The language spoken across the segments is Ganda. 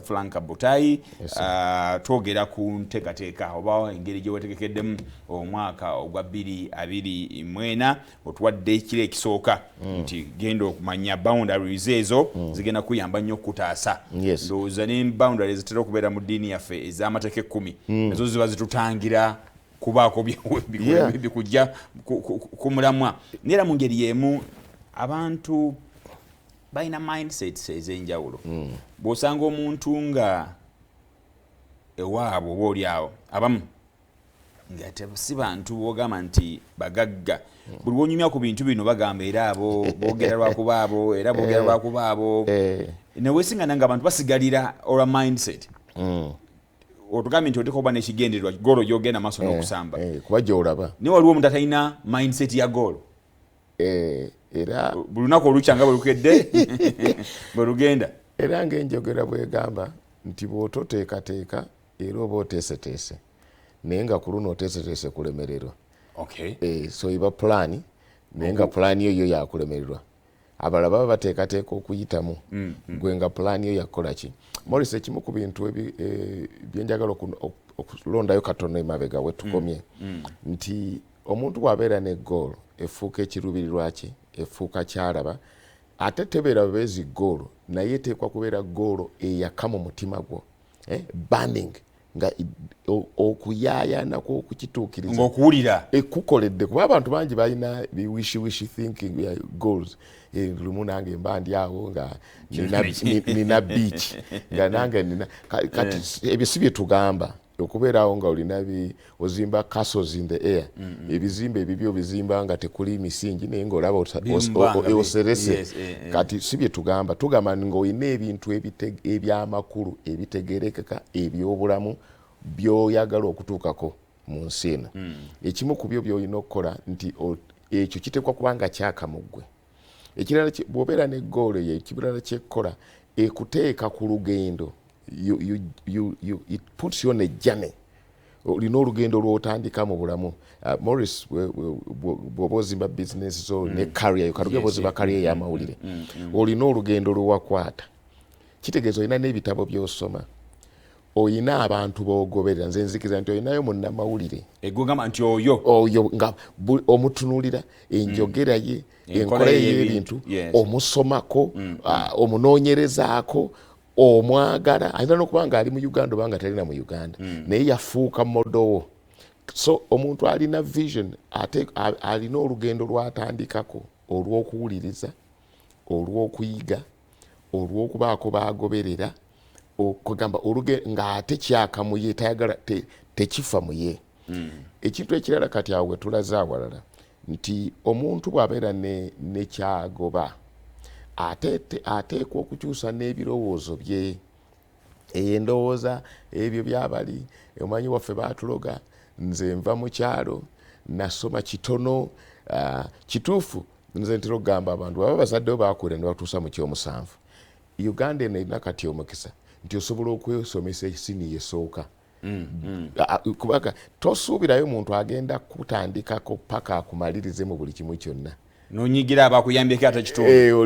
Franka Butayi twogera ku nteekateeka oba engeri gye weetegekeddemu omwaka ogwa 2024 otuwadde ekiro ekisooka nti genda okumanya boundaries ezo zigenda kuyamba nnyo okutaasa ndowooza ne boundaries zitera okubeera mu ddiini yaffe ez'amateeka 10 ezo ziba zitutangira kubaako bikujja ku mulamwa neera mu ngeri y'emu abantu balina mindsets ez'enjawulo bw'osanga omuntu nga ewaabwe oba oli awo abamu nga si bantu bw'ogamba nti bagagga buli lwonyumya ku bintu bino bagamba era abo boogera lwakuba abo era boogera lwakuba abo neweesinga nga abantu basigalira olwa mindset otugambye nti oteeka oba n'ekigendererwa goolo gy'ogenda maaso n'okusamba kuba gy'olaba naye waliwo omuntu atalina mindset ya goolo era buli lunaku olukyanga bwe lukedde bwe lugenda era ng'enjogera bwegamba nti bw'ototeekateeka era oba oteeseteese naye nga ku luno oteeseteese kulemererwa so iba pulaani naye nga pulaani yo yakulemererwa abalala baba bateekateeka okuyitamu gwe nga pulaani yo yakukola ki Morris ekimu ku bintu byenjagala okulondayo katono emabega we tukomye nti omuntu bw'abeera ne goal efuuka ekiruubirirwa kye efuuka kyalaba ate tebeera beezi goal naye eteekwa kubeera goal eyaka mu mutima gwo burning nga okuyaayana kw'okukituukiriza ng'okuwulira ekukoledde kuba abantu bangi balina wish thinking goals lumu nange mba ndi awo nga nina beach nga nange nina kati ebyo si bye tugamba okubeerawo nga olina ozimba castles in the air ebizimbe ebibyo bizimba nga tekuli misingi naye ng'olaba oserese kati si bye tugamba ng'olina ebintu ebyamakulu ebitegerekeka ebyobulamu by'oyagala okutuukako mu nsi eno ekimu ku byo by'olina okukola nti ekyo kiteekwa kubanga kyaka mu ggwe ekirala bw'obeera ne goolo eyo ekirala kyekkola ekuteeka ku lugendo it puts you on a journey olina olugendo lw'otandika mu bulamu Morris bw'oba ozimba business zo ne career katuge bw'ozimba career y'amawulire olina olugendo lwewakwata kitegeeza olina n'ebitabo by'osoma olina abantu b'ogoberera nze nzikiriza nti olinayo munnamawulire egugamba nti oyo nga omutunuulira enjogera ye enkola ye y'ebintu omusomako omunoonyerezaako omwagala alina n'okuba nga ali mu Uganda oba nga talina mu Uganda naye yafuuka modowo so omuntu alina vision alina olugendo lwatandikako olw'okuwuliriza olw'okuyiga olw'okubaako baagoberera okugamba ng'ate kyaka mu ye tayagala tekifa mu ye ekintu ekirala kati awo we tulaze awalala nti omuntu bw'abeera ne kyagoba ateekwa okukyusa n'ebirowoozo bye endowooza ebyo byabali omanyi waffe baatuloga nze nva mu kyalo nasoma kitono kituufu nze ntera okugamba abantu baba bazaddewo baakuira ne batuusa mu kyomusanvu Uganda eno erina kati omukisa nti osobola okwesomesa esiniya esooka kubanga tosuubirayo muntu agenda kutandikako paka akumalirize mu buli kimu kyonna nonyigira abakuyambyeko ate kitundu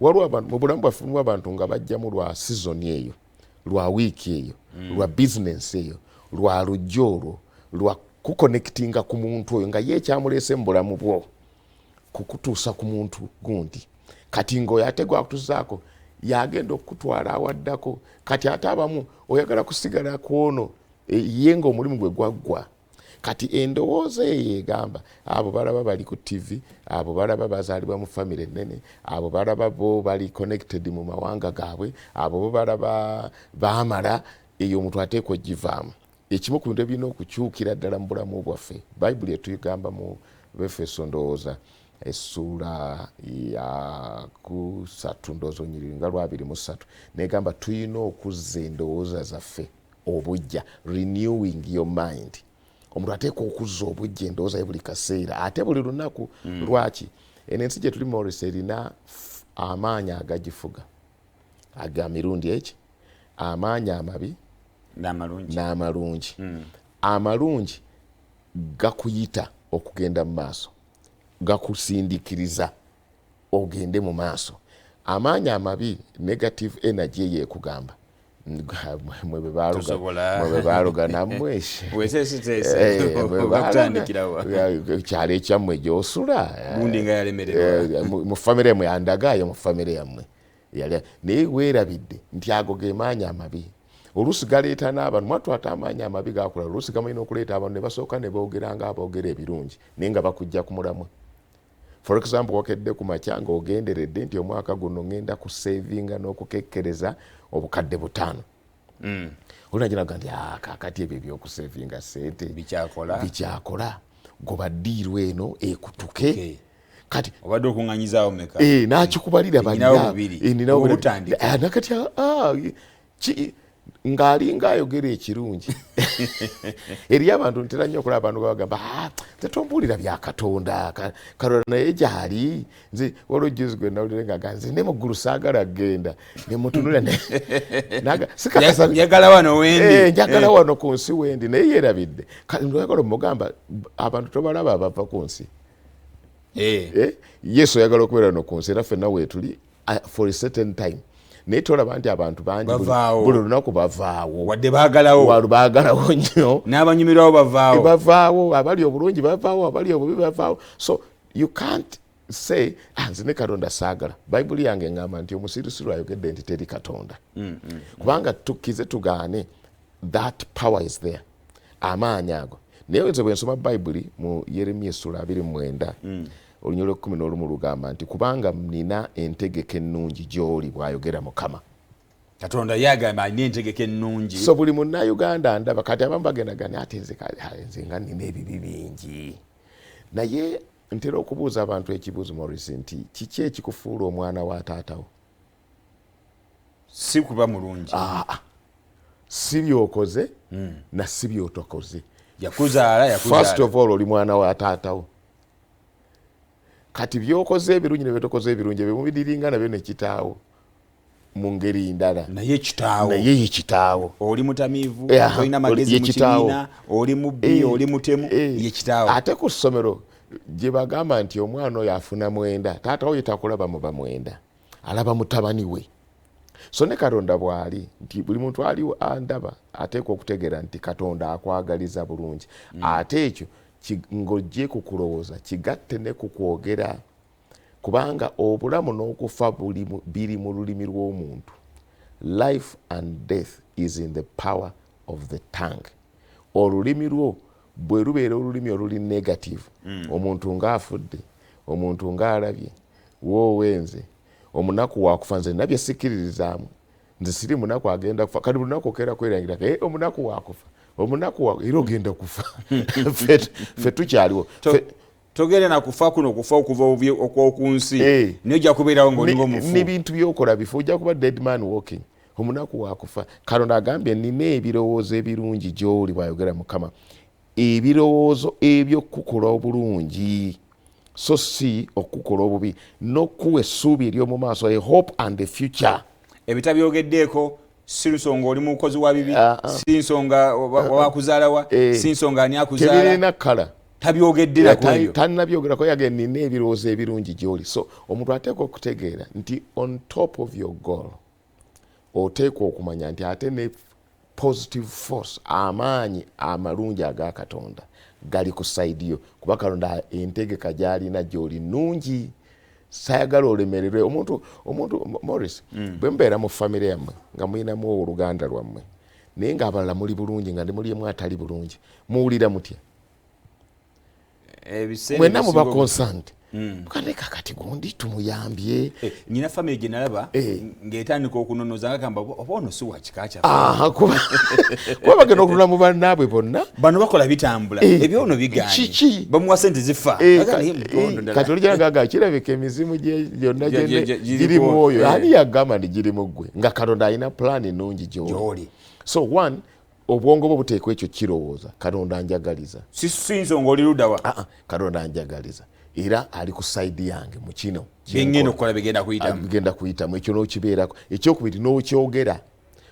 waliwo abantu mu bulamu bwaffe mulimu abantu nga bajjamu lwa season eyo lwa wiiki eyo lwa bizinensi eyo lwa lujja olwo lwa kuconnectinga ku muntu oyo nga ye ekyamuleese mu bulamu bwo kukutuusa ku muntu gundi kati ng'oyo ate gwakutuusaako yagenda okutwala awaddako kati ate abamu oyagala kusigala kwono ye ng'omulimu gwe gwaggwa kati endowooza eyo egamba abo balaba bali ku TV abo balaba bazaalibwa mu famire ennene abo balaba bo bali connected mu mawanga gaabwe abo bo balaba baamala eyo omuntu ateekwa ogivaamu ekimu ku bintu ebirina okukyukira ddala mu bulamu bwaffe bayibuli etuyigamba mu Befeso ndowooza essuula ya 3 ndowooza onyiriri nga 23 negamba tulina okuzza endowooza zaffe obujja renewing your mind omuntu ateekwa okuzza obujja endowooza ye buli kaseera ate buli lunaku lwaki eno ensi gye tuli Morris erina amaanyi agagifuga aga mirundi eki amaanyi amabi n'amalungi amalungi gakuyita okugenda mu maaso gakusindikiriza ogende mu maaso amaanyi amabi negative energy yeekugamba mwe baluga namweshe kyalo ekyammwe gyosula mu famire yammwe yandagayo mu famire yammwe naye weerabidde nti ago ge maanyi amabi oluusi galeeta n'abantu mwatwata amaanyi amabi gakula oluusi gamalina okuleeta abantu ne basooka ne boogera nga aboogera ebirungi naye nga bakujja ku mulamwa. For example, wakedde ku makya ng'ogenderedde nti omwaka guno ngenda ku savinga n'okukekkereza obukadde 5. Olinagira nti kakati ebyo ebyokusavinga sente bikyakola goba ddiiru eno ekutuke kati obadde okuŋŋanyizaawo meka n'akikubalira nakati ng'alinga ayogera ekirungi eriyo abantu ntera nnyo okulaba abantu bagamba tetombuulira bya Katonda Katonda naye gyali nze olw'ojuzi gwe nawulire nga nze ne mu ggulu saagala genda ne mutunula njagala wano wendi njagala wano ku nsi wendi naye yeerabidde oyagala omugamba abantu tobalaba abava ku nsi Yesu oyagala okubeera no ku nsi era ffenna weetuli for a certain time naye tolaba nti abantu bangi buli lunaku bavaawo wadde baagalawo nnyo n'abanyumirwawo bavaawo abali obulungi bavaawo abali obubi bavaawo so you can't say nze ne Katonda saagala. Bayibuli yange ngamba nti omusirusiru ayogedde nti teri Katonda kubanga tukkize tugaane that power is there amaanyi ago naye nze bwe nsoma Bayibuli mu Yeremiya essula 29 olunyolo 11 lugamba nti kubanga nina entegeka ennungi gy'oli bw'ayogera Mukama. Katonda yagamba alina entegeka ennungi. So buli munnayuganda ndaba kati abamu bagendagane ate nze nga nina ebibi bingi naye ntera okubuuza abantu ekibuuzo Morris nti kiki ekikufuula omwana wa taatawo? Si kuba mulungi si byokoze na si byotokoze. Yakuzaala first of all oli mwana wa taatawo kati byokoze ebirungi ne byotokoze ebirungi byemubidiringa nabyo ne kitaawo mu ngeri ndala naye kitaawo oli mutamiivu olina magezi mu kibiina oli mubbi oli mutemu ye kitaawo. Ate ku ssomero gye bagamba nti omwana oyo afuna 9 taatawo ye takulaba mu ba 9 alaba mutabani we. So ne Katonda bw'ali nti buli muntu ali andaba ateekwa okutegeera nti Katonda akwagaliza bulungi ate ekyo ng'ojje kukulowooza kigatte ne kukwogera kubanga obulamu n'okufa biri mu lulimi lw'omuntu. Life and death is in the power of the tongue. Olulimi lwo bwe lubeera olulimi oluli negative omuntu ng'afudde omuntu ng'alabye woowenze omunaku wakufa nze nabye sikiririzaamu nze siri munaku agenda kufa kati lunaku okeera kwerangira omunaku wakufa omunaku era ogenda kufa ffe tukyaliwo togenda nakufa kuno kufa okuva okwokunsi naye ojja kubeerawo ng'olinga omufu n'ebintu by'okola bifo ojja kuba dead man walking omunaku wakufa. Katonda agambye nina ebirowoozo ebirungi gy'oli bw'ayogera Mukama ebirowoozo ebyokukola obulungi so si okukola obubi n'okuwa essuubi ery'omu maaso a hope and a future. Ebitabyogeddeko si nsonga oli mukozi wa bibi si nsonga wakuzaalawa si nsonga ani akuzaala tebirina kkala tabyogedde nakyo tannabyogerako yagenda nina ebirowoozo ebirungi gy'oli. So omuntu ateekwa okutegeera nti on top of your goal oteekwa okumanya nti ate ne positive force amaanyi amalungi aga Katonda gali ku side yo kuba Katonda entegeka gy'alina gy'oli nnungi. Sayagala olemererwe omuntu Morris bwe mbeera mu famire yammwe nga muyinamu oluganda lwammwe naye ng'abalala muli bulungi nga ndi muliemu atali bulungi muwulira mutya? Mwenna muba concerned kale kakati gundi tumuyambye nyina famire gye nalaba ng'etandika okunonoza nga gamba oba ono si wa kika kyaffe kuba bagenda okulula mu bannaabwe bonna bano bakola bitambula ebyo ono bigaanye bamuwa sente zifa kati olijagaga kirabika emizimu gyonna girimu oyo ani yagamba nti girimu ggwe nga Katonda alina pulaani ennungi gy'oli. So one obwongo bwo buteekwa ekyo kirowooza Katonda njagaliza si nsonga oli luddawa Katonda njagaliza era ali ku side yange mu kino bingenda okukola bigenda kuyitamu ekyo n'okibeerako. Ekyokubiri n'okyogera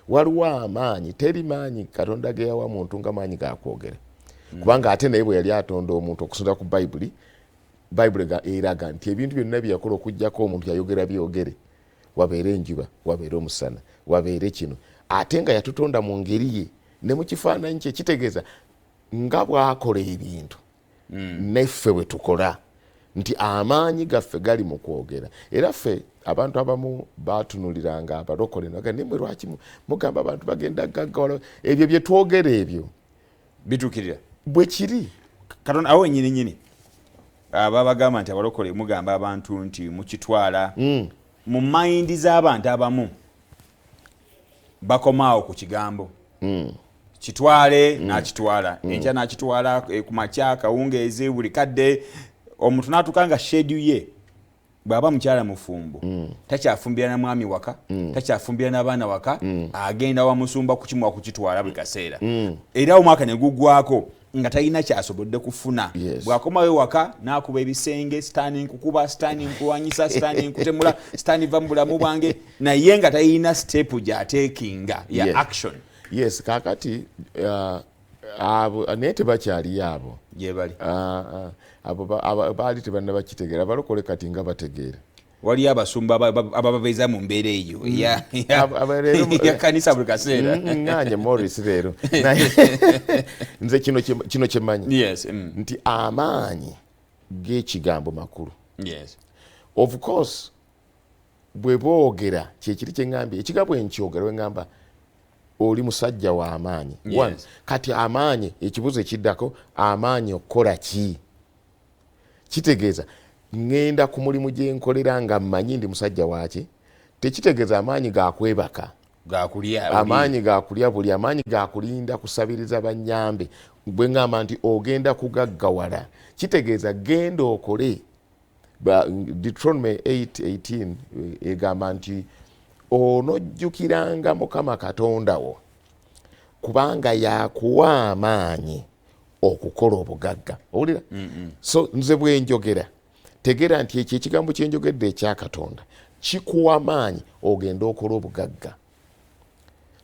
waliwo amaanyi teri maanyi Katonda ge yawa muntu nga maanyi gakwogera kubanga ate naye bwe yali atonda omuntu okusonda ku Bayibuli eraga nti ebintu byonna bye yakola okuggyako omuntu yayogera byogere wabeere enjuba wabeere omusana wabeere kino ate nga yatutonda mu ngeri ye ne mu kifaananyi kye kitegeeza nga bw'akola ebintu neffe bwe tukola nti amaanyi gaffe gali mu kwogera. Era ffe abantu abamu batunuliranga abalokole naga nimwe lwaki mugamba abantu bagenda gaggawala ebyo bye twogera ebyo bitukirira bwe kiri Katonda awo nyini ababagamba nti abalokole mugamba abantu nti mukitwala mu mayindi z'abantu abamu bakomaawo ku kigambo kitwale nakitwala enkya nakitwala ku makya kawungeezi buli kadde omuntu n'atukanga schedule ye bw'aba mukyala mufumbo takyafumbira na mwami waka takyafumbira n'abaana waka agenda wamusumba kukimuwa kukitwala buli kaseera era omwaka ne guggwako nga talina kyasobodde kufuna bw'akomawo waka n'akuba ebisenge sitaani nkukuba sitaani nkuwanyisa sitaani nkutemula sitaani va mu bulamu bwange naye nga talina step gy'ateekinga ya action. Yes, kakati abo naye tebakyaliyo abo gyebali abo baali tebanna bakitegeera balokole kati nga bategeera waliyo abasumba abababeeza mu mbeera eyo ya kanisa buli kaseera nganye Morris leero nze kino kyemanyi nti amaanyi g'ekigambo makulu. Of course bwe boogera kyekiri kye ŋŋambye ekigambo enkyogera we ŋŋamba oli musajja wa amaanyi. Kati amaanyi ekibuzo ekiddako amaanyi okukola ki kitegeeza ngenda ku mulimu gye nkolera nga mmanyi ndi musajja waki tekitegeeza amaanyi gakwebaka amaanyi gakulya buli amaanyi gakulinda kusabiriza bannyambe bwe ŋŋamba nti ogenda kugaggawala kitegeeza genda okole. Deuteronomy 8:18 egamba nti onojjukiranga Mukama Katonda wo kubanga yakuwa amaanyi okukola obugagga. Owulira? So nze bwe njogera tegera nti ekyo ekigambo kye njogedde ekya Katonda kikuwa amaanyi ogenda okola obugagga.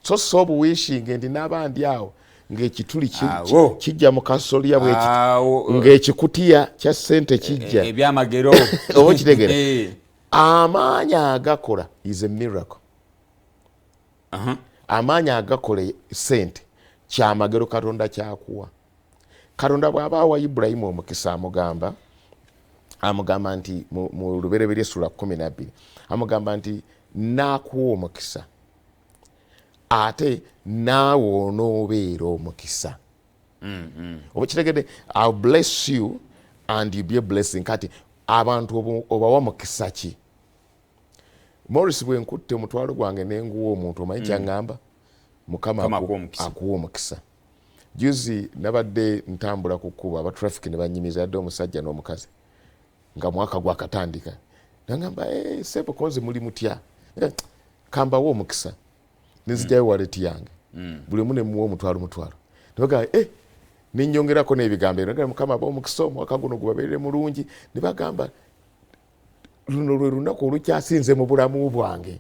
So so obuwishinge ndi n'abandi awo ng'ekituli kijja mu kasolya bw'ekiti ng'ekikutiya kya ssente kijja ebyamagero oba kitegera amaanyi agakola is a miracle. Amaanyi agakola ssente kyamagero Katonda kyakuwa. Katonda bw'abaawa Ibulayimu omukisa amugamba nti mu Lubereberye Sura 12 amugamba nti naakuwa omukisa ate naawe onoobeera omukisa. Oba kitegedde I'll bless you and you be a blessing. Kati abantu obawa mukisa ki? Morris bwe nkutte omutwalo gwange nenguwa omuntu omanyi kyaŋŋamba Mukama akuwa omukisa. Juzi nabadde ntambula ku kkubo aba traffic ne bannyimiza yadde omusajja n'omukazi nga mwaka gwakatandika nangamba sebo konze muli mutya kambawo omukisa nenzijjayo waleti yange buli omu ne muwa omutwalo nebaga nennyongerako n'ebigambo ebyo Mukama abawa omukisa omwaka guno gubabeerere mulungi ne bagamba luno lwe lunaku olukyasinze mu bulamu bwange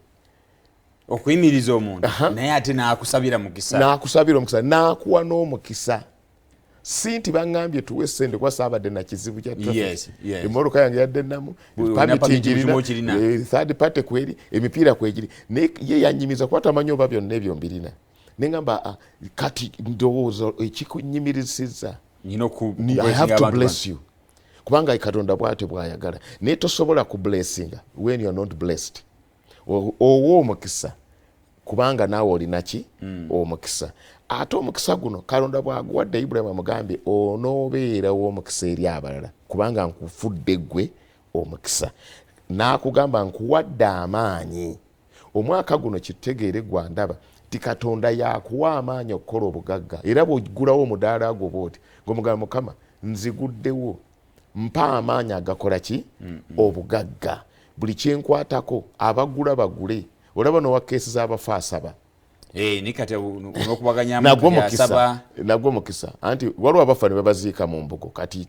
okuyimiriza omuntu naye ate n'akusabira mukisa n'akuwa n'omukisa. Si nti baŋŋambye tuwe ssente kwa saabadde na kizibu kya traffic emmotoka yange yadde namu third party kweri emipiira kwegiri naye ye yannyimiza kuba tamanyi oba byonna ebyo mbirina neŋŋamba kati ndowooza ekikunyimirizizza I have to bless you kubanga Katonda bw'atyo bw'ayagala naye tosobola ku blessinga when you are not blessed. Owo omukisa kubanga naawe olina ki omukisa ate omukisa guno Katonda bw'aguwadde Ibulayimu amugambye onoobeera w'omukisa eri abalala kubanga nkufudde ggwe omukisa n'akugamba nkuwadde amaanyi. Omwaka guno kitutegeere gwa ndaba ti Katonda yakuwa amaanyi okukola obugagga era bw'ogulawo omudaala gwo bw'oti ng'omugamba Mukama nziguddewo mpa amaanyi agakola ki obugagga. Buli kyenkwatako abagula bagule olaba n'owa keesi z'abafa asaba nagwo mukisa anti waliwo abafa ne babaziika mu mbugo kati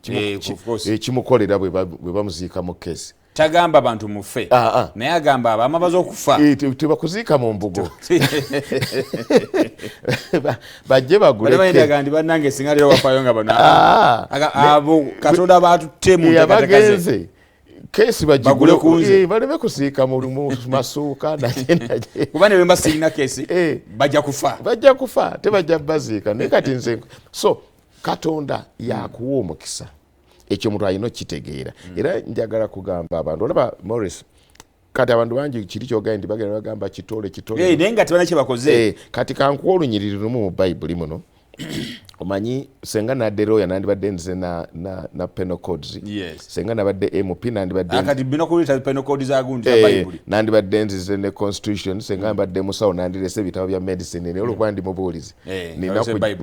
ekimukolera bwe bamuziika mu keesi tagamba bantu mufe naye agamba abamabaze okufa tebakuziika mu mbugo bajje bagulekandi bannange singa leero wafayo nga bano abo Katonda batutte mu bagenze kesi bagule kunze baleme kusiika mu masuuka naje kubane bemba sirina kesi bajja kufa tebajja baziika ne kati nze so Katonda yakuwa omukisa ekyo omuntu alina okitegeera era njagala kugamba abantu olaba Morris kati abantu bangi kiri kyogenda bagenda bagamba kitole naye nga tebana kye bakoze kati kankuwa olunyiriri lumu mu Bayibuli muno omanyi senga naddero yanandibadde nze na penal codes senga nabadde MP nandibadde akati bino kulita penal codes agundi za Bayibuli nandibadde nze ne constitution senga nabadde musawo nandirese bitabo bya medicine ne olwo ndi mubuulizi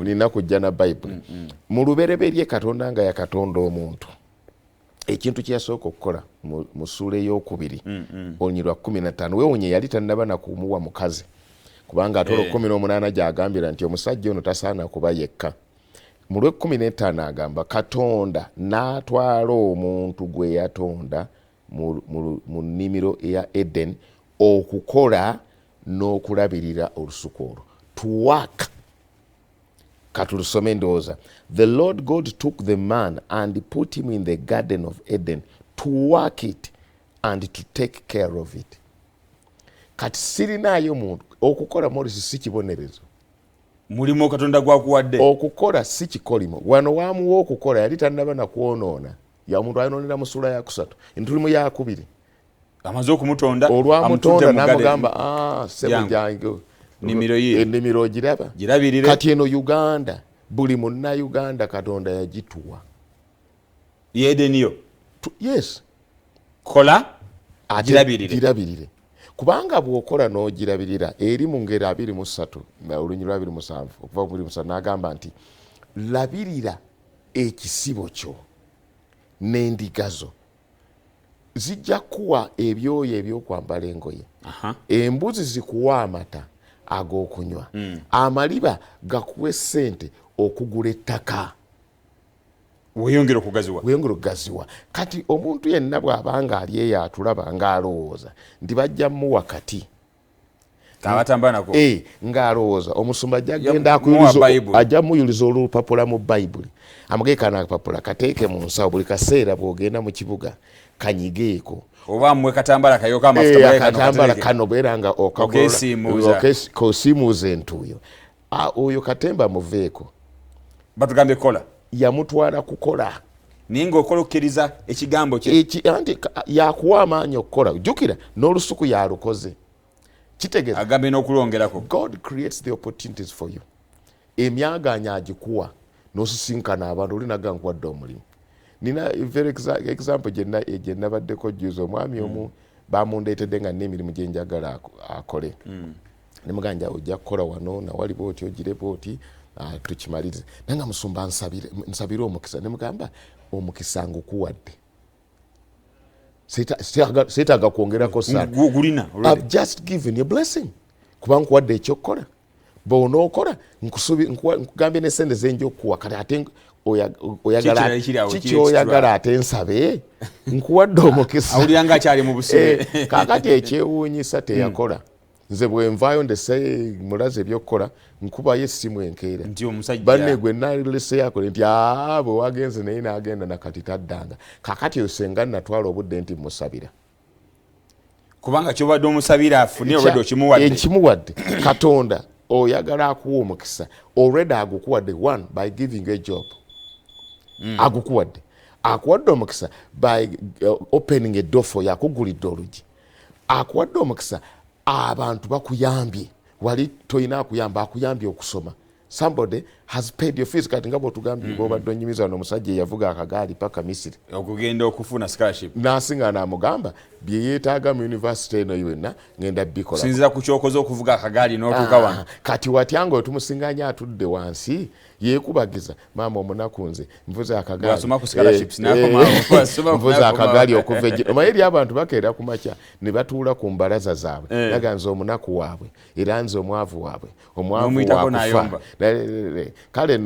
nina kujja na Bayibuli mu lubereberye Katonda nga yakatonda omuntu ekintu kyasooka okukola mu ssuula ey'okubiri olunyirwa 15 wewonye yali tannaba na kumuwa mukazi kubanga atolo 18 gyagambira nti omusajja ono tasaana kuba yekka mu lwe 15 agamba Katonda n'atwala omuntu gwe yatonda mu nnimiro eya Eden okukola n'okulabirira olusuku olwo to work. Katulusome ndowooza. The Lord God took the man and put him in the garden of Eden to work it and to take care of it. Kati sirinayo muntu okukola Morris si kibonerezo. Mulimo Katonda gwakuwadde. Okukola si kikolimo. Wano wamuwa okukola yali tannaba na kwonoona. Ya muntu ayononera mu sura ya 3. Entulimu ya 2. Amaze okumutonda olwamutonda n'amugamba sebo jange nimiro ye ennimiro girabirire kati eno Uganda buli munna Uganda Katonda yagituwa yedeniyo yes kola girabirire kubanga bw'okola n'ogirabirira eri mu ngero 23 olunyirwa 27 okuva ku 27 n'agamba nti labirira ekisibo kyo n'endigazo zijja kuwa ebyoyo ebyokwambala engoye embuzi zikuwa amata ag'okunywa amaliba gakuwe ssente okugula ettaka weyongera okugaziwa kati omuntu yenna bw'abanga ali eyo atulaba ng'alowooza nti bajja mu wakati ng'alowooza omusumba ajja muyuliza olupapula mu Bayibuli amugeekana akapapula kateeke mu nsawo buli kaseera bw'ogenda mu kibuga kanyigeeko oba mwe katambala kayoka amafuta katambala kano beranga okosimuza entuuyo oyo katemba muveeko batugambe kola yamutwala kukola ninga okolokeriza ekigambo kye yakuwa amaanyi okukola jjukira n'olusuku yalukoze kitegeeza agambe n'okulongerako God creates the opportunities for you emyaganya agikuwa n'osisinkana abantu olinaga nkuwadde omulimu nina very example gye nabaddeko juzi omwami omu bamundeetedde nga n'emirimu gye njagala akole ne muganja ojja kukola wano nawali bwoti ogire bwoti tukimalirize naye nga musumba nsabire omukisa ne mugamba omukisa ngukuwadde seetaaga kwongerako sana I've just given you a blessing kuba nkuwadde ekyokukola bw'onookola nkugambye n'essente zenja okuwa kati ate oyagala kiki oyagala ate nsabe nkuwadde omukisa awulira nga akyali mu busibe kaakati ekyewuunyisa teyakola nze bwenvaayo ndese mulaze ebyokukola nkubayo essimu enkeera banne gwe nalese yakole nti bwe wagenze naye n'agenda nakati taddanga kaakati osenga natwala obudde nti musabira kubanga kyobadde omusabira afune obadde okimuwadde Katonda oyagala akuwa omukisa already agukuwadde one by giving a job agukuwadde akuwadde omukisa by opening a door for you akugulidde olugi akuwadde omukisa abantu bakuyambye wali toyina akuyamba akuyambye okusoma somebody has paid your fees kati nga bw'otugambye bw'obadde onyumiza wano omusajja eyavuga akagaali paka Misiri okugenda okufuna scholarship n'asinga n'amugamba bye yeetaaga mu university eno yonna ngenda bikola sinziza ku kyokoze okuvuga akagaali n'otuuka wano kati watya nga otumusinganya atudde wansi yeekubagiza maama omunaku nze nvuze akagaali nvuze akagaali okuva omanyi eri abantu bakeera ku makya ne batuula ku mbalaza zaabwe naga nze omunaku waabwe era nze omwavu waabwe omwavu wakufa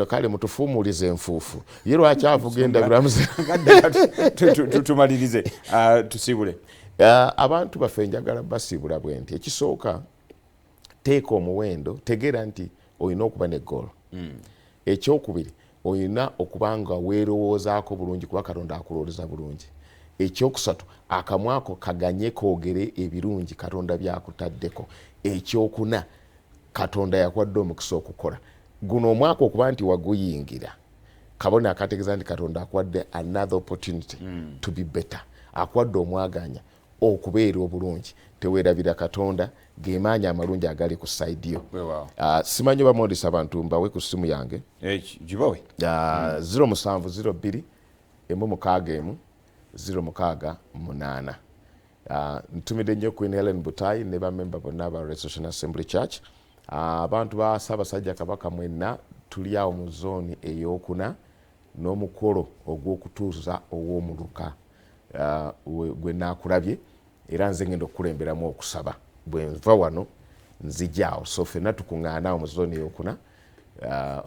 kale mutufuumulize enfuufu ye lwaki avuga endabiramu tumalirize tusibule abantu baffe njagala basiibula bwe nti ekisooka teeka omuwendo tegeera nti olina okuba ne goolo ekyokubiri olina okuba nga weerowoozaako bulungi kuba Katonda akulowooza bulungi ekyokusatu akamwako kaganye koogere ebirungi Katonda byakutaddeko. Ekyokuna Katonda yakwadde omukisa okukola guno omwaka okuba nti waguyingira kabona akategeeza nti Katonda akwadde another opportunity to be better, akwadde omwaganya okubeera obulungi. Teweerabira Katonda gemaanyi amalungi agali ku side yo. Simanyi bamondisa abantu mbawe ku simu yange gibawe 0702 161 068. Ntumidde nnyo Queen Helen Butayi ne bamemba bonna ba Restoration Assembly Church. Abantu ba Ssaabasajja Kabaka mwenna tuli awo mu zooni ey'okuna n'omukolo ogw'okutuuza ow'omuluka gwe naakulabye era nze ngenda okukulemberamu okusaba bwe nva wano nzijaawo. So ffenna tukuŋŋaana awo mu zooni ey'okuna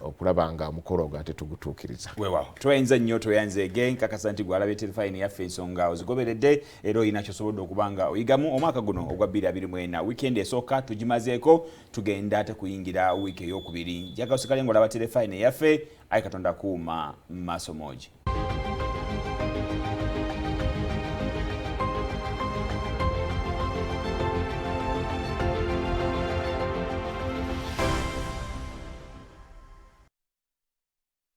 okulaba nga omukolo ogwo ate tugutuukiriza. Weewaawo tweyanza nnyo tweyanze nkakasa nti gwalabye terefayini yaffe ensonga ozigoberedde era olina kyosobodde okuba nga oyigamu omwaka guno ogwa 2024. Wiikendi esooka tugimazeeko, tugenda ate kuyingira wiiki ey'okubiri. Njagala osigale ng'olaba terefayini yaffe. Ayi Katonda kuuma maaso moogi.